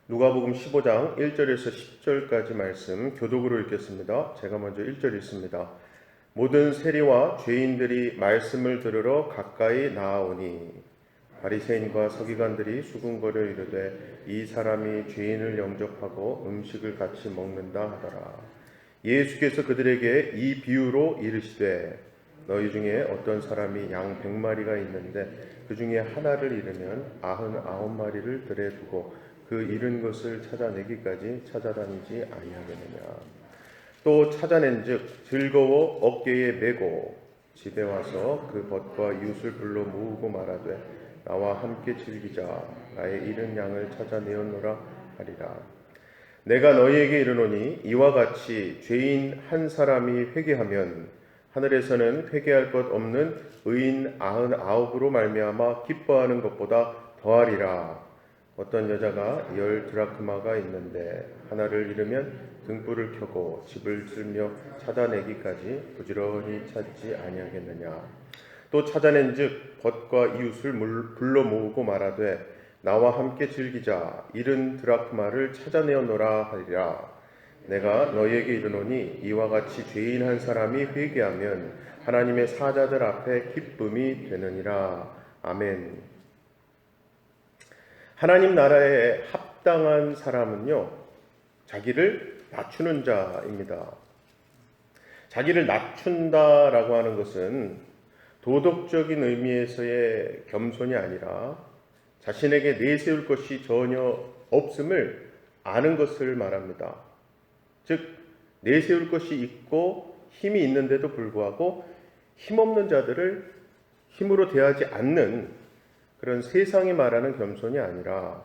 누가복음 15장 1절에서 10절까지 말씀 교독으로 읽겠습니다. 제가 먼저 1절 읽습니다. 모든 세리와 죄인들이 말씀을 들으러 가까이 나아오니 바리새인과 서기관들이 수군거려 이르되 이 사람이 죄인을 영접하고 음식을 같이 먹는다 하더라. 예수께서 그들에게 이 비유로 이르시되 너희 중에 어떤 사람이 양 100마리가 있는데 그 중에 하나를 잃으면 99마리를 들에 두고 그 잃은 것을 찾아내기까지 찾아다니지 아니하겠느냐. 또 찾아낸즉 즐거워 어깨에 메고 집에 와서 그 벗과 이웃을 불러 모으고 말하되 나와 함께 즐기자. 나의 잃은 양을 찾아내었노라 하리라. 내가 너희에게 이르노니 이와 같이 죄인 한 사람이 회개하면 하늘에서는 회개할 것 없는 의인 99으로 말미암아 기뻐하는 것보다 더하리라. 어떤 여자가 10드라크마가 있는데 하나를 잃으면 등불을 켜고 집을 쓸며 찾아내기까지 부지런히 찾지 아니하겠느냐. 또 찾아낸즉 벗과 이웃을 불러 모으고 말하되 나와 함께 즐기자. 잃은 드라크마를 찾아내었노라 하리라. 내가 너희에게 이르노니 이와 같이 죄인 한 사람이 회개하면 하나님의 사자들 앞에 기쁨이 되느니라. 아멘. 하나님 나라에 합당한 사람은요, 자기를 낮추는 자입니다. 자기를 낮춘다라고 하는 것은 도덕적인 의미에서의 겸손이 아니라 자신에게 내세울 것이 전혀 없음을 아는 것을 말합니다. 즉, 내세울 것이 있고 힘이 있는데도 불구하고 힘없는 자들을 힘으로 대하지 않는 그런 세상이 말하는 겸손이 아니라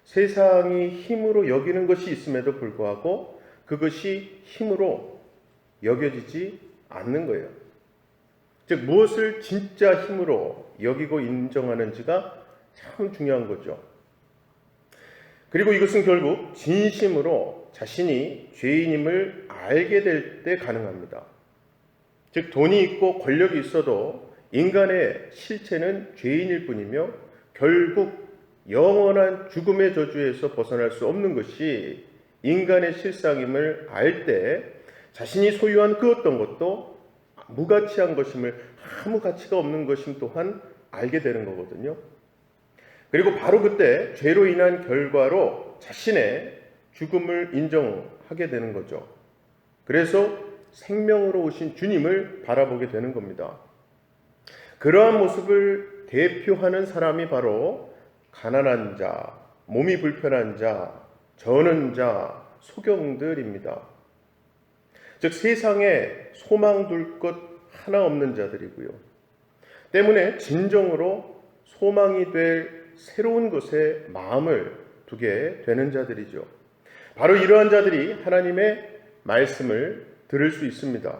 세상이 힘으로 여기는 것이 있음에도 불구하고 그것이 힘으로 여겨지지 않는 거예요. 즉 무엇을 진짜 힘으로 여기고 인정하는지가 참 중요한 거죠. 그리고 이것은 결국 진심으로 자신이 죄인임을 알게 될 때 가능합니다. 즉 돈이 있고 권력이 있어도 인간의 실체는 죄인일 뿐이며 결국 영원한 죽음의 저주에서 벗어날 수 없는 것이 인간의 실상임을 알 때 자신이 소유한 그 어떤 것도 무가치한 것임을, 아무 가치가 없는 것임 또한 알게 되는 거거든요. 그리고 바로 그때 죄로 인한 결과로 자신의 죽음을 인정하게 되는 거죠. 그래서 생명으로 오신 주님을 바라보게 되는 겁니다. 그러한 모습을 대표하는 사람이 바로 가난한 자, 몸이 불편한 자, 저는 자, 소경들입니다. 즉 세상에 소망 둘 것 하나 없는 자들이고요. 때문에 진정으로 소망이 될 새로운 것에 마음을 두게 되는 자들이죠. 바로 이러한 자들이 하나님의 말씀을 들을 수 있습니다.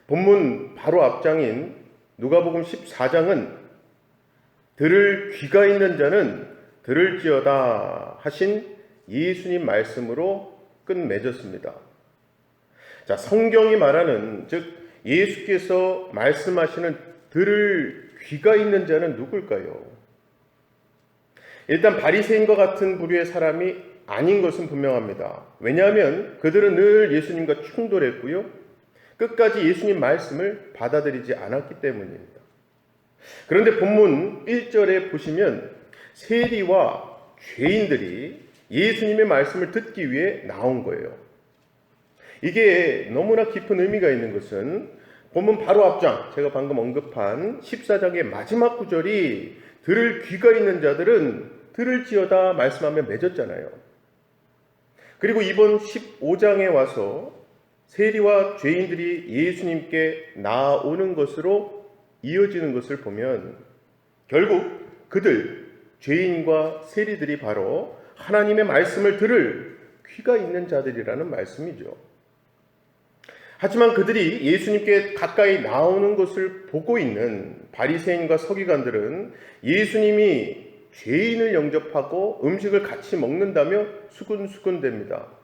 본문 바로 앞장인 누가복음 14장은 들을 귀가 있는 자는 들을지어다 하신 예수님 말씀으로 끝맺었습니다. 자, 성경이 말하는, 즉 예수께서 말씀하시는 들을 귀가 있는 자는 누굴까요? 일단 바리새인과 같은 부류의 사람이 아닌 것은 분명합니다. 왜냐하면 그들은 늘 예수님과 충돌했고요, 끝까지 예수님 말씀을 받아들이지 않았기 때문입니다. 그런데 본문 1절에 보시면 세리와 죄인들이 예수님의 말씀을 듣기 위해 나온 거예요. 이게 너무나 깊은 의미가 있는 것은 본문 바로 앞장, 제가 방금 언급한 14장의 마지막 구절이 들을 귀가 있는 자들은 들을지어다 말씀하며 맺었잖아요. 그리고 이번 15장에 와서 세리와 죄인들이 예수님께 나아오는 것으로 이어지는 것을 보면 결국 그들, 죄인과 세리들이 바로 하나님의 말씀을 들을 귀가 있는 자들이라는 말씀이죠. 하지만 그들이 예수님께 가까이 나오는 것을 보고 있는 바리새인과 서기관들은 예수님이 죄인을 영접하고 음식을 같이 먹는다며 수군수군댑니다.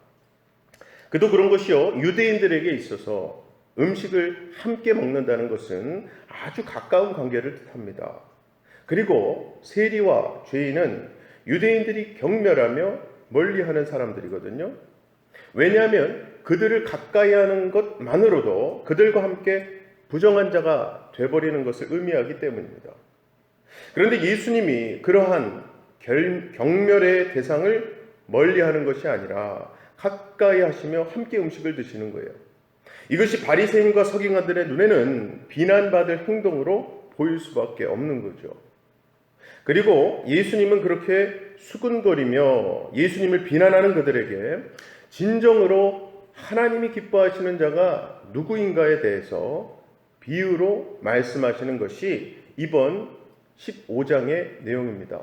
그도 그런 것이요, 유대인들에게 있어서 음식을 함께 먹는다는 것은 아주 가까운 관계를 뜻합니다. 그리고 세리와 죄인은 유대인들이 경멸하며 멀리하는 사람들이거든요. 왜냐하면 그들을 가까이 하는 것만으로도 그들과 함께 부정한 자가 되어버리는 것을 의미하기 때문입니다. 그런데 예수님이 그러한 경멸의 대상을 멀리하는 것이 아니라 가까이 하시며 함께 음식을 드시는 거예요. 이것이 바리새인과 서기관들의 눈에는 비난받을 행동으로 보일 수밖에 없는 거죠. 그리고 예수님은 그렇게 수군거리며 예수님을 비난하는 그들에게 진정으로 하나님이 기뻐하시는 자가 누구인가에 대해서 비유로 말씀하시는 것이 이번 15장의 내용입니다.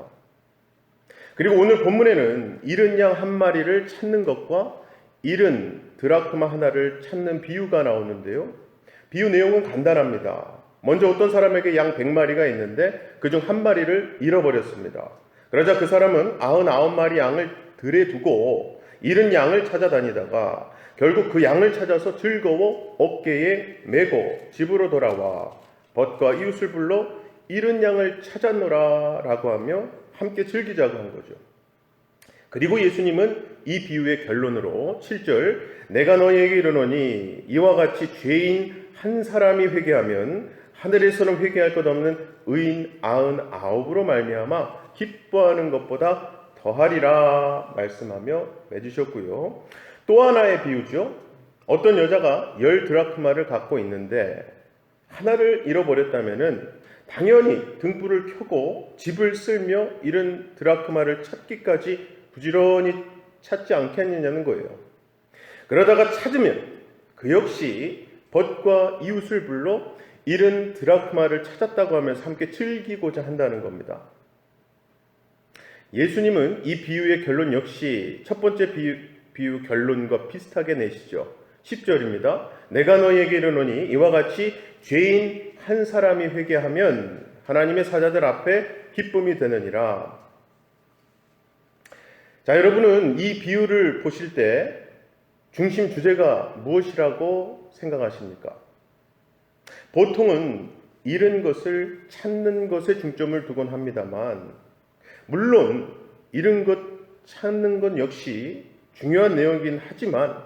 그리고 오늘 본문에는 잃은 양 한 마리를 찾는 것과 잃은 드라크마 하나를 찾는 비유가 나오는데요. 비유 내용은 간단합니다. 먼저 어떤 사람에게 양 100마리가 있는데 그중 한 마리를 잃어버렸습니다. 그러자 그 사람은 99마리 양을 들에 두고 잃은 양을 찾아다니다가 결국 그 양을 찾아서 즐거워 어깨에 메고 집으로 돌아와 벗과 이웃을 불러 잃은 양을 찾았노라 라고 하며 함께 즐기자고 한 거죠. 그리고 예수님은 이 비유의 결론으로 7절 내가 너희에게 이르노니 이와 같이 죄인 한 사람이 회개하면 하늘에서는 회개할 것 없는 의인 99으로 말미암아 기뻐하는 것보다 더하리라 말씀하며 맺으셨고요. 또 하나의 비유죠. 어떤 여자가 10드라크마를 갖고 있는데 하나를 잃어버렸다면은 당연히 등불을 켜고 집을 쓸며 잃은 드라크마를 찾기까지 부지런히 찾지 않겠느냐는 거예요. 그러다가 찾으면 그 역시 벗과 이웃을 불러 잃은 드라크마를 찾았다고 하면서 함께 즐기고자 한다는 겁니다. 예수님은 이 비유의 결론 역시 첫 번째 비유 결론과 비슷하게 내시죠. 10절입니다. 내가 너희에게 이르노니 이와 같이 죄인 한 사람이 회개하면 하나님의 사자들 앞에 기쁨이 되느니라. 자, 여러분은 이 비유를 보실 때 중심 주제가 무엇이라고 생각하십니까? 보통은 잃은 것을 찾는 것에 중점을 두곤 합니다만 물론 잃은 것 찾는 것 역시 중요한 내용이긴 하지만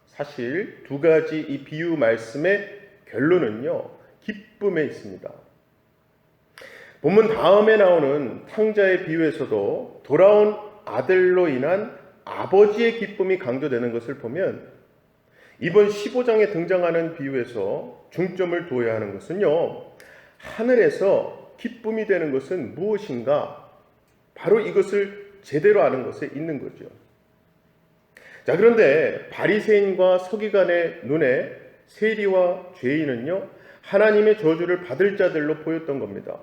사실 두 가지 이 비유 말씀의 결론은요 기쁨에 있습니다. 본문 다음에 나오는 탕자의 비유에서도 돌아온 아들로 인한 아버지의 기쁨이 강조되는 것을 보면 이번 15장에 등장하는 비유에서 중점을 두어야 하는 것은요 하늘에서 기쁨이 되는 것은 무엇인가? 바로 이것을 제대로 아는 것에 있는 거죠. 자, 그런데 바리새인과 서기관의 눈에 세리와 죄인은요 하나님의 저주를 받을 자들로 보였던 겁니다.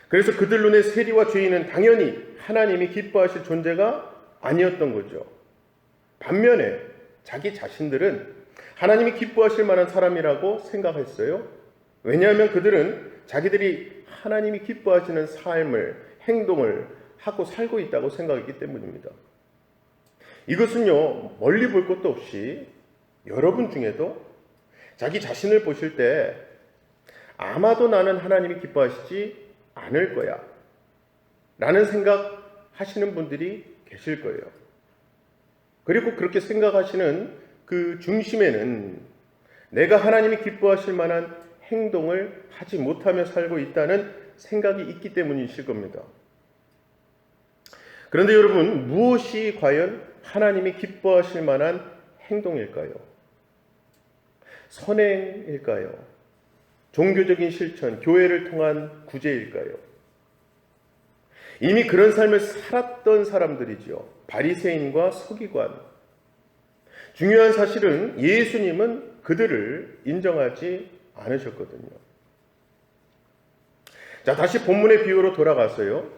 그래서 그들 눈에 세리와 죄인은 당연히 하나님이 기뻐하실 존재가 아니었던 거죠. 반면에 자기 자신들은 하나님이 기뻐하실 만한 사람이라고 생각했어요. 왜냐하면 그들은 자기들이 하나님이 기뻐하시는 삶을 행동을 하고 살고 있다고 생각했기 때문입니다. 이것은요 멀리 볼 것도 없이 여러분 중에도 자기 자신을 보실 때 아마도 나는 하나님이 기뻐하시지 않을 거야 라는 생각하시는 분들이 계실 거예요. 그리고 그렇게 생각하시는 그 중심에는 내가 하나님이 기뻐하실 만한 행동을 하지 못하며 살고 있다는 생각이 있기 때문이실 겁니다. 그런데 여러분 무엇이 과연 하나님이 기뻐하실 만한 행동일까요? 선행일까요? 종교적인 실천, 교회를 통한 구제일까요? 이미 그런 삶을 살았던 사람들이죠. 바리새인과 서기관. 중요한 사실은 예수님은 그들을 인정하지 않으셨거든요. 자, 다시 본문의 비유로 돌아가서요.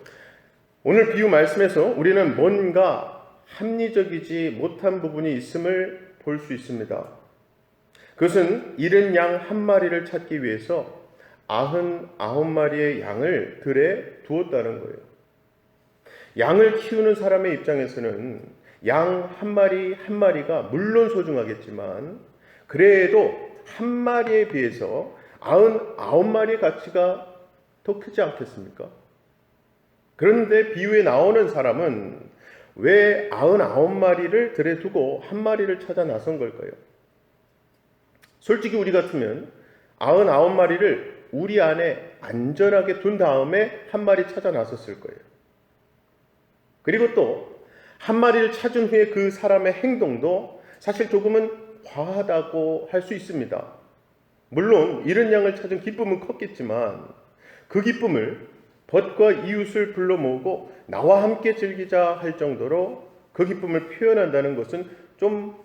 오늘 비유 말씀에서 우리는 뭔가 합리적이지 못한 부분이 있음을 볼 수 있습니다. 그것은 잃은 양 한 마리를 찾기 위해서 99마리의 양을 들에 두었다는 거예요. 양을 키우는 사람의 입장에서는 양 한 마리 한 마리가 물론 소중하겠지만 그래도 한 마리에 비해서 99마리의 가치가 더 크지 않겠습니까? 그런데 비유에 나오는 사람은 왜 99마리를 들에 두고 한 마리를 찾아 나선 걸까요? 솔직히 우리 같으면 99마리를 우리 안에 안전하게 둔 다음에 한 마리 찾아 나섰을 거예요. 그리고 또 한 마리를 찾은 후에 그 사람의 행동도 사실 조금은 과하다고 할 수 있습니다. 물론 이런 양을 찾은 기쁨은 컸겠지만 그 기쁨을 벗과 이웃을 불러 모으고 나와 함께 즐기자 할 정도로 그 기쁨을 표현한다는 것은 좀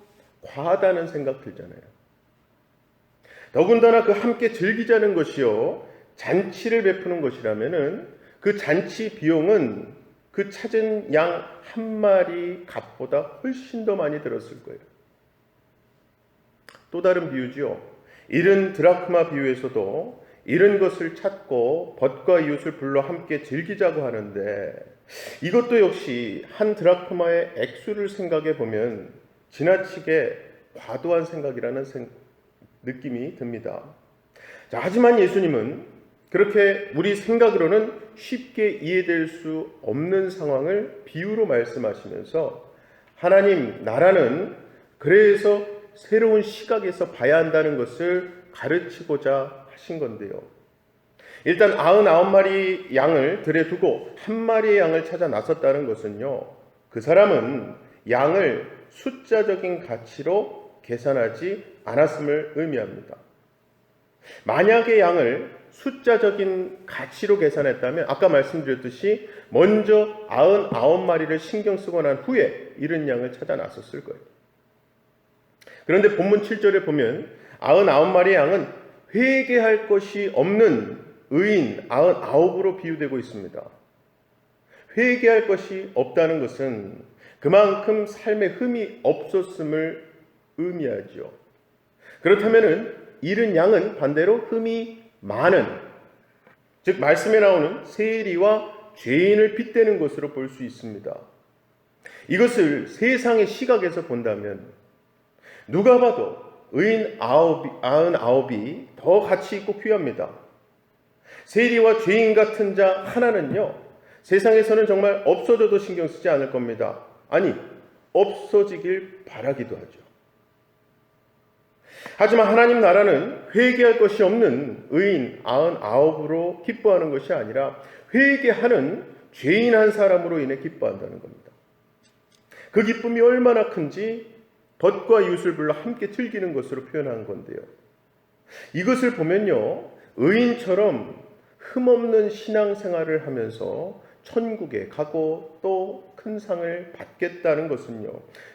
과하다는 생각 들잖아요. 더군다나 그 함께 즐기자는 것이요, 잔치를 베푸는 것이라면은 그 잔치 비용은 그 찾은 양 한 마리 값보다 훨씬 더 많이 들었을 거예요. 또 다른 비유지요. 이른 드라크마 비유에서도 이런 것을 찾고 벗과 이웃을 불러 함께 즐기자고 하는데, 이것도 역시 한 드라크마의 액수를 생각해 보면 지나치게 과도한 생각이라는 느낌이 듭니다. 자, 하지만 예수님은 그렇게 우리 생각으로는 쉽게 이해될 수 없는 상황을 비유로 말씀하시면서 하나님 나라는 그래서 새로운 시각에서 봐야 한다는 것을 가르치고자 하신 건데요. 일단 99마리 양을 들에 두고 한 마리의 양을 찾아 나섰다는 것은요, 그 사람은 양을 숫자적인 가치로 계산하지 않았음을 의미합니다. 만약에 양을 숫자적인 가치로 계산했다면 아까 말씀드렸듯이 먼저 99마리를 신경 쓰고 난 후에 이른 양을 찾아 나섰을 거예요. 그런데 본문 7절에 보면 99마리의 양은 회개할 것이 없는 의인 99으로 비유되고 있습니다. 회개할 것이 없다는 것은 그만큼 삶에 흠이 없었음을 의미하죠. 그렇다면 잃은 양은 반대로 흠이 많은, 즉 말씀에 나오는 세리와 죄인을 빗대는 것으로 볼 수 있습니다. 이것을 세상의 시각에서 본다면 누가 봐도 의인 99이 더 가치 있고 귀합니다. 세리와 죄인 같은 자 하나는요, 세상에서는 정말 없어져도 신경 쓰지 않을 겁니다. 아니, 없어지길 바라기도 하죠. 하지만 하나님 나라는 회개할 것이 없는 의인 99으로 기뻐하는 것이 아니라 회개하는 죄인 한 사람으로 인해 기뻐한다는 겁니다. 그 기쁨이 얼마나 큰지 벗과 이웃을 불러 함께 즐기는 것으로 표현한 건데요. 이것을 보면요, 의인처럼 흠없는 신앙생활을 하면서 천국에 가고 또 큰 상을 받겠다는 것은요,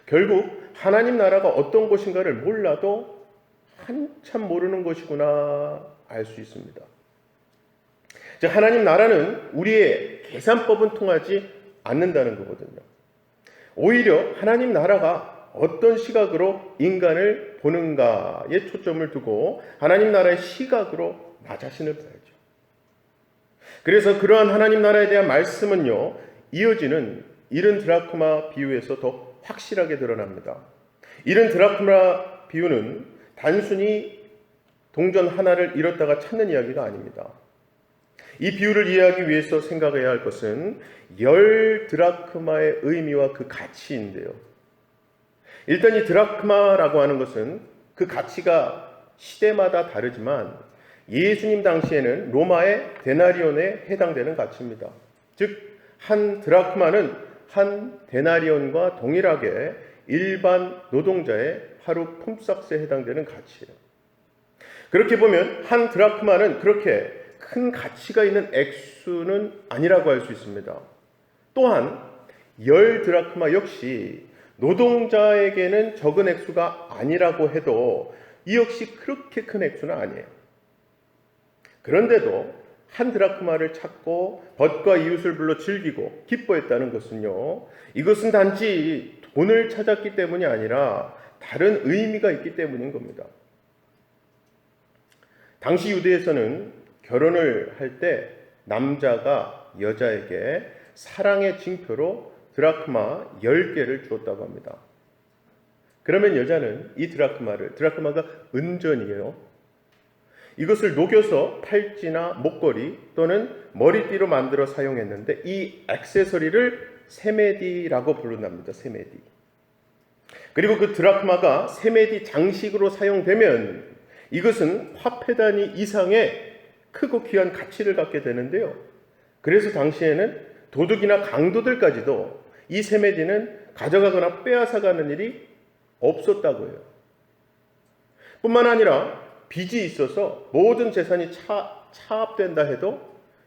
결국 하나님 나라가 어떤 곳인가를 몰라도 한참 모르는 것이구나 알 수 있습니다. 즉 하나님 나라는 우리의 계산법은 통하지 않는다는 거거든요. 오히려 하나님 나라가 어떤 시각으로 인간을 보는가에 초점을 두고 하나님 나라의 시각으로 나 자신을 봐야죠. 그래서 그러한 하나님 나라에 대한 말씀은요, 이어지는 이른 드라크마 비유에서 더 확실하게 드러납니다. 이른 드라크마 비유는 단순히 동전 하나를 잃었다가 찾는 이야기가 아닙니다. 이 비유를 이해하기 위해서 생각해야 할 것은 10드라크마의 의미와 그 가치인데요. 일단 이 드라크마라고 하는 것은 그 가치가 시대마다 다르지만 예수님 당시에는 로마의 데나리온에 해당되는 가치입니다. 즉 한 드라크마는 한 데나리온과 동일하게 일반 노동자의 하루 품삯에 해당되는 가치예요. 그렇게 보면 한 드라크마는 그렇게 큰 가치가 있는 액수는 아니라고 할 수 있습니다. 또한 10드라크마 역시 노동자에게는 적은 액수가 아니라고 해도 이 역시 그렇게 큰 액수는 아니에요. 그런데도 한 드라크마를 찾고 벗과 이웃을 불러 즐기고 기뻐했다는 것은요, 이것은 단지 돈을 찾았기 때문이 아니라 다른 의미가 있기 때문인 겁니다. 당시 유대에서는 결혼을 할 때 남자가 여자에게 사랑의 징표로 드라크마 10개를 주었다고 합니다. 그러면 여자는 이 드라크마가 은전이에요. 이것을 녹여서 팔찌나 목걸이 또는 머리띠로 만들어 사용했는데 이 액세서리를 세메디라고 부른답니다. 세메디. 그리고 그 드라크마가 세메디 장식으로 사용되면 이것은 화폐 단위 이상의 크고 귀한 가치를 갖게 되는데요. 그래서 당시에는 도둑이나 강도들까지도 이 세메디는 가져가거나 빼앗아가는 일이 없었다고 해요. 뿐만 아니라 빚이 있어서 모든 재산이 차압된다 해도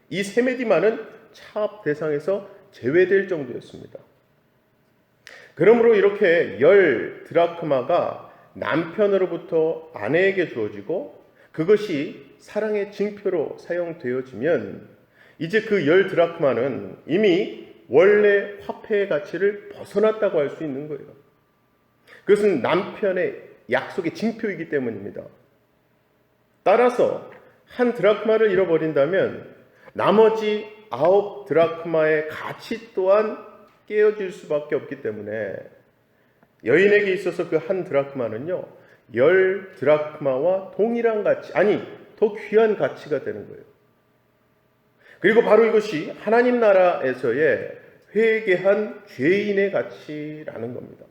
이 세메디만은 차압 대상에서 제외될 정도였습니다. 그러므로 이렇게 10드라크마가 남편으로부터 아내에게 주어지고 그것이 사랑의 징표로 사용되어지면 이제 그 10드라크마는 이미 원래 화폐의 가치를 벗어났다고 할 수 있는 거예요. 그것은 남편의 약속의 징표이기 때문입니다. 따라서 한 드라크마를 잃어버린다면 나머지 9드라크마의 가치 또한 깨어질 수밖에 없기 때문에 여인에게 있어서 그 한 드라크마는요 10드라크마와 동일한 가치, 아니 더 귀한 가치가 되는 거예요. 그리고 바로 이것이 하나님 나라에서의 회개한 죄인의 가치라는 겁니다.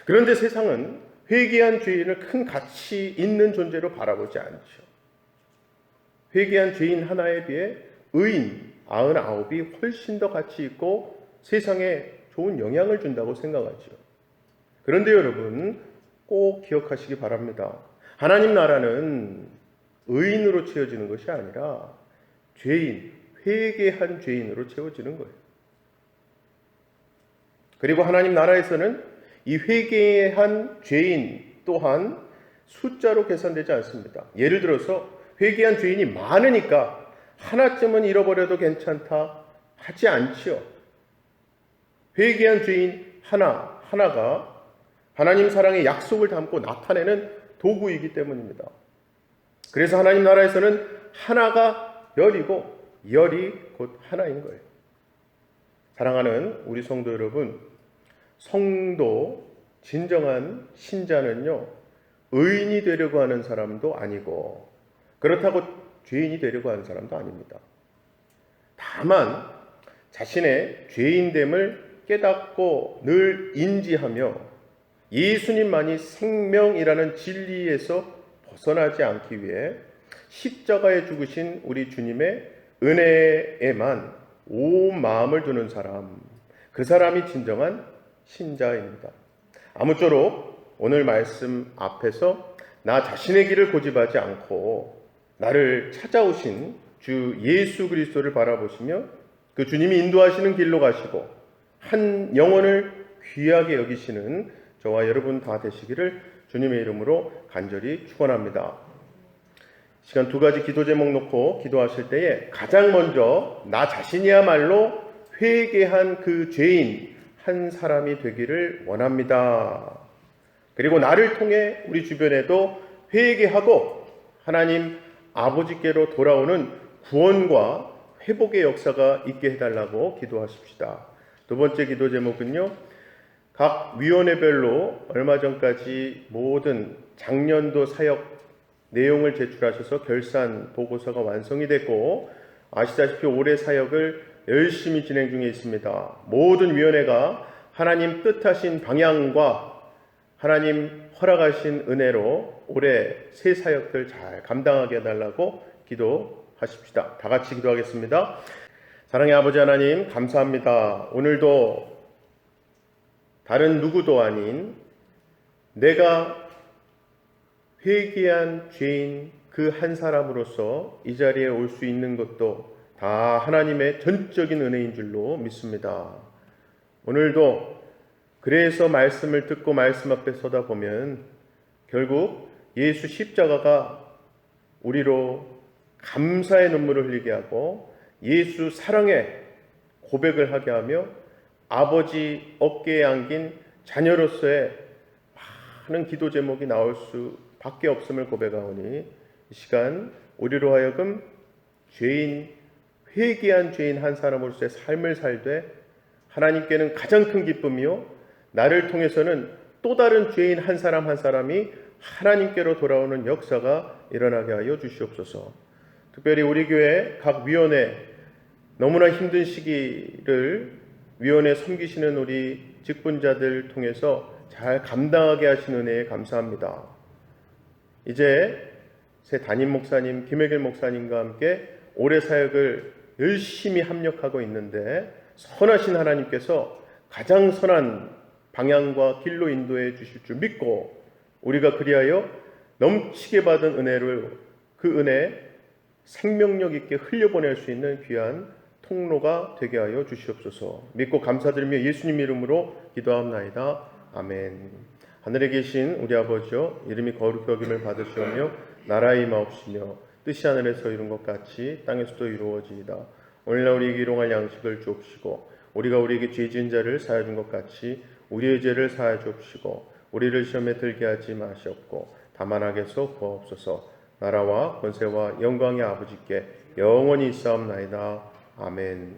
그런데 세상은 회개한 죄인을 큰 가치 있는 존재로 바라보지 않죠. 회개한 죄인 하나에 비해 의인 99이 훨씬 더 가치 있고 세상에 좋은 영향을 준다고 생각하죠. 그런데 여러분 꼭 기억하시기 바랍니다. 하나님 나라는 의인으로 채워지는 것이 아니라 죄인, 회개한 죄인으로 채워지는 거예요. 그리고 하나님 나라에서는 이 회개한 죄인 또한 숫자로 계산되지 않습니다. 예를 들어서 회개한 죄인이 많으니까 하나쯤은 잃어버려도 괜찮다 하지 않지요. 회개한 죄인 하나가 하나님 사랑의 약속을 담고 나타내는 도구이기 때문입니다. 그래서 하나님 나라에서는 하나가 열이고 열이 곧 하나인 거예요. 사랑하는 우리 성도 여러분, 성도 진정한 신자는요 의인이 되려고 하는 사람도 아니고 그렇다고 죄인이 되려고 하는 사람도 아닙니다. 다만 자신의 죄인됨을 깨닫고 늘 인지하며 예수님만이 생명이라는 진리에서 벗어나지 않기 위해 십자가에 죽으신 우리 주님의 은혜에만 온 마음을 두는 사람, 그 사람이 진정한 신자입니다. 아무쪼록 오늘 말씀 앞에서 나 자신의 길을 고집하지 않고 나를 찾아오신 주 예수 그리스도를 바라보시며 그 주님이 인도하시는 길로 가시고 한 영혼을 귀하게 여기시는 저와 여러분 다 되시기를 주님의 이름으로 간절히 축원합니다. 시간 두 가지 기도 제목 놓고 기도하실 때에 가장 먼저 나 자신이야말로 회개한 그 죄인 한 사람이 되기를 원합니다. 그리고 나를 통해 우리 주변에도 회개하고 하나님 아버지께로 돌아오는 구원과 회복의 역사가 있게 해달라고 기도하십시다. 두 번째 기도 제목은요, 각 위원회별로 얼마 전까지 모든 작년도 사역 내용을 제출하셔서 결산 보고서가 완성이 됐고 아시다시피 올해 사역을 열심히 진행 중에 있습니다. 모든 위원회가 하나님 뜻하신 방향과 하나님 허락하신 은혜로 올해 새 사역들 잘 감당하게 해달라고 기도하십시다. 다 같이 기도하겠습니다. 사랑의 아버지 하나님 감사합니다. 오늘도 다른 누구도 아닌 내가 회개한 죄인 그 한 사람으로서 이 자리에 올 수 있는 것도 다 하나님의 전적인 은혜인 줄로 믿습니다. 오늘도 그래서 말씀을 듣고 말씀 앞에 서다 보면 결국 예수 십자가가 우리로 감사의 눈물을 흘리게 하고 예수 사랑의 고백을 하게 하며 아버지 어깨에 안긴 자녀로서의 많은 기도 제목이 나올 수밖에 없음을 고백하오니 이 시간 우리로 하여금 죄인, 회개한 죄인 한 사람으로서의 삶을 살되 하나님께는 가장 큰 기쁨이요 나를 통해서는 또 다른 죄인 한 사람 한 사람이 하나님께로 돌아오는 역사가 일어나게 하여 주시옵소서. 특별히 우리 교회 각 위원회 너무나 힘든 시기를 위원회 섬기시는 우리 직분자들 통해서 잘 감당하게 하신 은혜에 감사합니다. 이제 새 담임 목사님 김혜길 목사님과 함께 올해 사역을 열심히 합력하고 있는데 선하신 하나님께서 가장 선한 방향과 길로 인도해 주실 줄 믿고 우리가 그리하여 넘치게 받은 은혜를 그 은혜 생명력 있게 흘려보낼 수 있는 귀한 통로가 되게 하여 주시옵소서. 믿고 감사드리며 예수님 이름으로 기도합나이다. 아멘. 하늘에 계신 우리 아버지여, 이름이 거룩히 여김을 받으시오며 나라의 임하옵시며 뜻이 하늘에서 이룬 것 같이 땅에서도 이루어지이다. 오늘날 우리에게 일용할 양식을 주옵시고 우리가 우리에게 죄 지은 자를 사하여 준 것 같이 우리의 죄를 사하여 주옵시고 우리를 시험에 들게 하지 마시옵고 다만 악에서 구하옵소서. 나라와 권세와 영광의 아버지께 영원히 있사옵나이다. 아멘.